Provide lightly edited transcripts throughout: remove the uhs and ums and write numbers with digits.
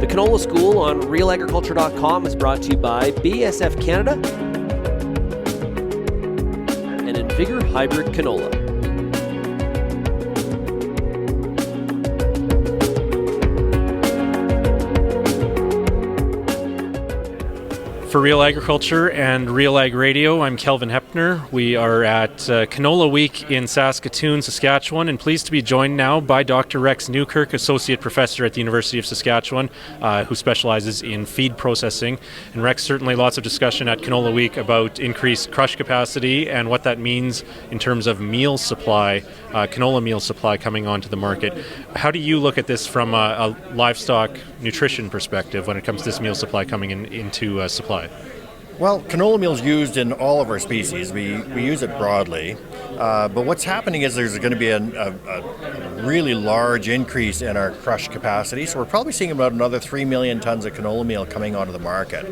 The Canola School on RealAgriculture.com is brought to you by BASF Canada and Invigor Hybrid Canola. For Real Agriculture and Real Ag Radio, I'm Kelvin Hepner. We are at Canola Week in Saskatoon, Saskatchewan, and pleased to be joined now by Dr. Rex Newkirk, Associate Professor at the University of Saskatchewan, who specializes in feed processing. And Rex, certainly lots of discussion at Canola Week about increased crush capacity and what that means in terms of meal supply, canola meal supply coming onto the market. How do you look at this from a livestock nutrition perspective when it comes to this meal supply coming into supply? Well, canola meal is used in all of our species. We use it broadly. But what's happening is there's going to be a really large increase in our crush capacity. So we're probably seeing about another 3 million tons of canola meal coming onto the market.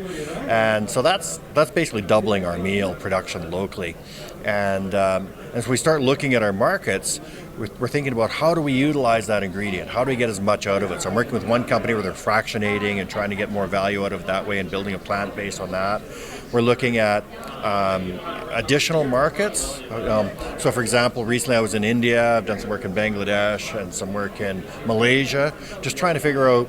And so that's basically doubling our meal production locally. And as we start looking at our markets, we're thinking about how do we utilize that ingredient? How do we get as much out of it? So I'm working with one company where they're fractionating and trying to get more value out of it that way and building a plant based on that. We're looking at additional markets. So for example, recently I was in India, I've done some work in Bangladesh and some work in Malaysia, just trying to figure out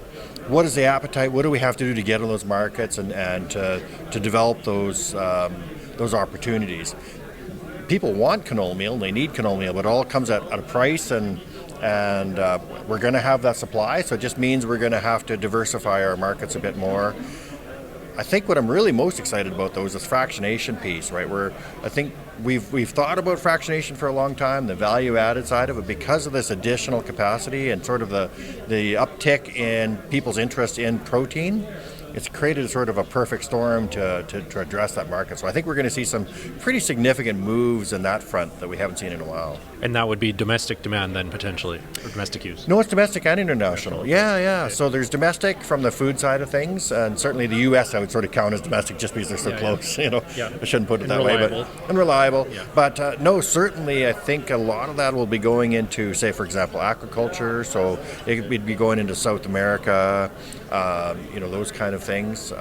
what is the appetite, what do we have to do to get in those markets and to develop those opportunities. People want canola meal, they need canola meal, but it all comes at a price and we're going to have that supply, so it just means we're going to have to diversify our markets a bit more. I think what I'm really most excited about though is this fractionation piece, right? I think we've thought about fractionation for a long time, the value added side of it, because of this additional capacity and sort of the uptick in people's interest in protein. It's created sort of a perfect storm to address that market. So I think we're going to see some pretty significant moves in that front that we haven't seen in a while. And that would be domestic demand then, potentially, or domestic use? No, it's domestic and international. Yeah. Okay. So there's domestic from the food side of things, and certainly the U.S. I would sort of count as domestic just because they're so close. Yeah. I shouldn't put it that reliable. Way, but unreliable. Yeah. But no, certainly I think a lot of that will be going into, say, for example, aquaculture. So it would be going into South America, those kind of things.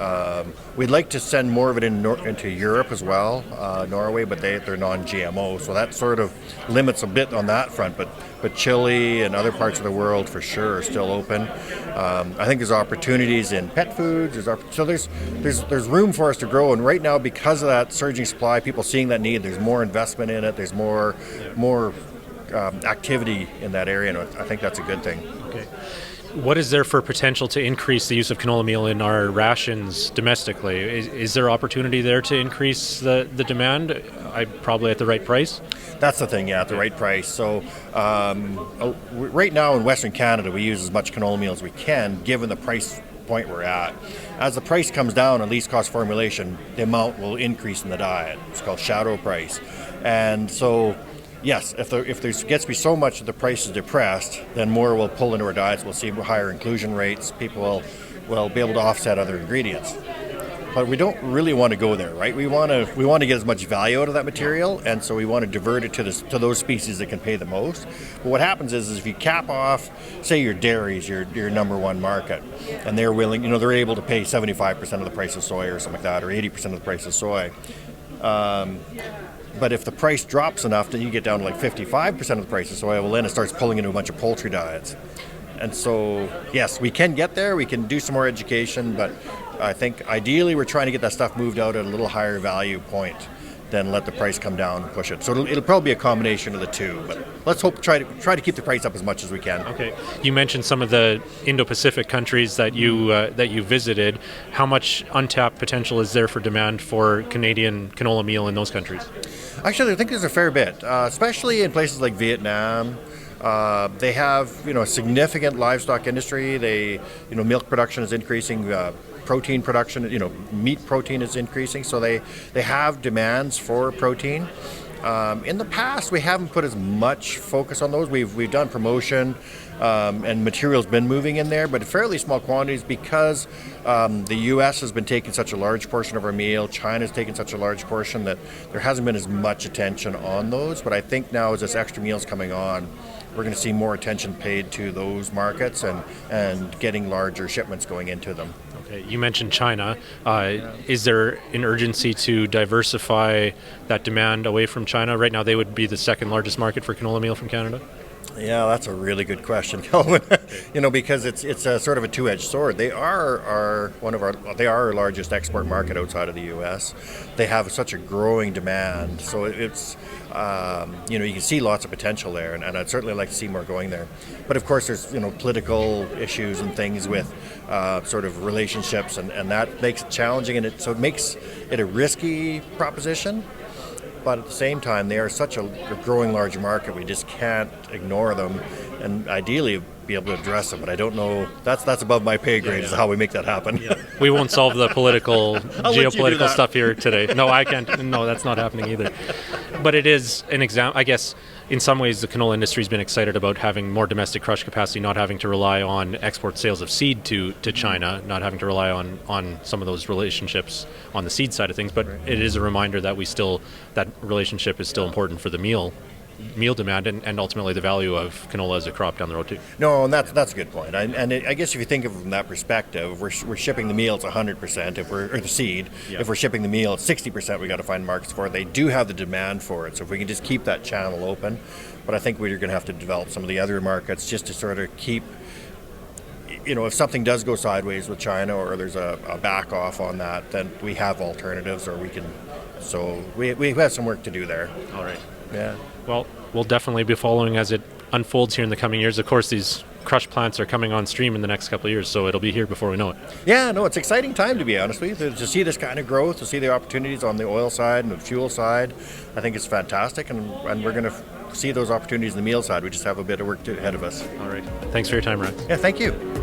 We'd like to send more of it into Europe as well, Norway, but they're non-GMO, so that sort of limits a bit on that front. But Chile and other parts of the world for sure are still open. I think there's opportunities in pet foods. There's room for us to grow, and right now because of that surging supply, people seeing that need, there's more investment in it. There's more activity in that area, and I think that's a good thing. Okay. What is there for potential to increase the use of canola meal in our rations domestically? Is there opportunity there to increase the demand, probably at the right price? That's the thing, at the right price. So right now in Western Canada, we use as much canola meal as we can, given the price point we're at. As the price comes down on least cost formulation, the amount will increase in the diet. It's called shadow price. And so yes, if there gets to be so much that the price is depressed, then more will pull into our diets. We'll see higher inclusion rates. People will be able to offset other ingredients. But we don't really want to go there, right? We want to get as much value out of that material, and so we want to divert it to those species that can pay the most. But what happens is if you cap off, say your dairy is your number one market, and they're willing, they're able to pay 75% of the price of soy or something like that, or 80% of the price of soy. But if the price drops enough, then you get down to like 55% of the price of soy, well then it starts pulling into a bunch of poultry diets. And so, yes, we can get there, we can do some more education, but I think ideally we're trying to get that stuff moved out at a little higher value point than let the price come down and push it. So it'll probably be a combination of the two, but let's try to keep the price up as much as we can. Okay. You mentioned some of the Indo-Pacific countries that you visited. How much untapped potential is there for demand for Canadian canola meal in those countries? Actually, I think there's a fair bit, especially in places like Vietnam. They have, a significant livestock industry. Milk production is increasing. Protein production, meat protein is increasing. So they have demands for protein. In the past, we haven't put as much focus on those. We've done promotion, and material's been moving in there, but fairly small quantities because the U.S. has been taking such a large portion of our meal. China's taken such a large portion that there hasn't been as much attention on those. But I think now as this extra meal's coming on, we're going to see more attention paid to those markets and getting larger shipments going into them. Okay, you mentioned China. Is there an urgency to diversify that demand away from China? Right now, they would be the second largest market for canola meal from Canada. Yeah, that's a really good question, Kelvin. Because it's a sort of a two-edged sword. They are our largest export market outside of the U.S. They have such a growing demand, so it's you can see lots of potential there, and I'd certainly like to see more going there. But of course, there's political issues and things with sort of relationships, and that makes it challenging, and so it makes it a risky proposition. But at the same time, they are such a growing large market, we just can't ignore them, and ideally be able to address them. But I don't know, that's above my pay grade, is how we make that happen. Yeah. We won't solve the geopolitical stuff here today. No, I can't. No, that's not happening either. But it is an example, I guess. In some ways, the canola industry has been excited about having more domestic crush capacity, not having to rely on export sales of seed to China, not having to rely on some of those relationships on the seed side of things. But it is a reminder that that relationship is still important for the meal demand and ultimately the value of canola as a crop down the road too. No, and that's a good point. I guess if you think of it from that perspective, we're shipping the meal, it's 100%. Or the seed. Yeah. If we're shipping the meal, it's 60%. We got to find markets for it. They do have the demand for it, so if we can just keep that channel open. But I think we're going to have to develop some of the other markets just to sort of keep. If something does go sideways with China or there's a back off on that, then we have alternatives, or we can. So we have some work to do there. All right. Yeah. Well, we'll definitely be following as it unfolds here in the coming years. Of course, these crush plants are coming on stream in the next couple of years, so it'll be here before we know it. Yeah, no, it's an exciting time, to be honest with you, to see this kind of growth, to see the opportunities on the oil side and the fuel side. I think it's fantastic, and we're going to see those opportunities in the meal side. We just have a bit of work ahead of us. All right. Thanks for your time, Rex. Yeah, thank you.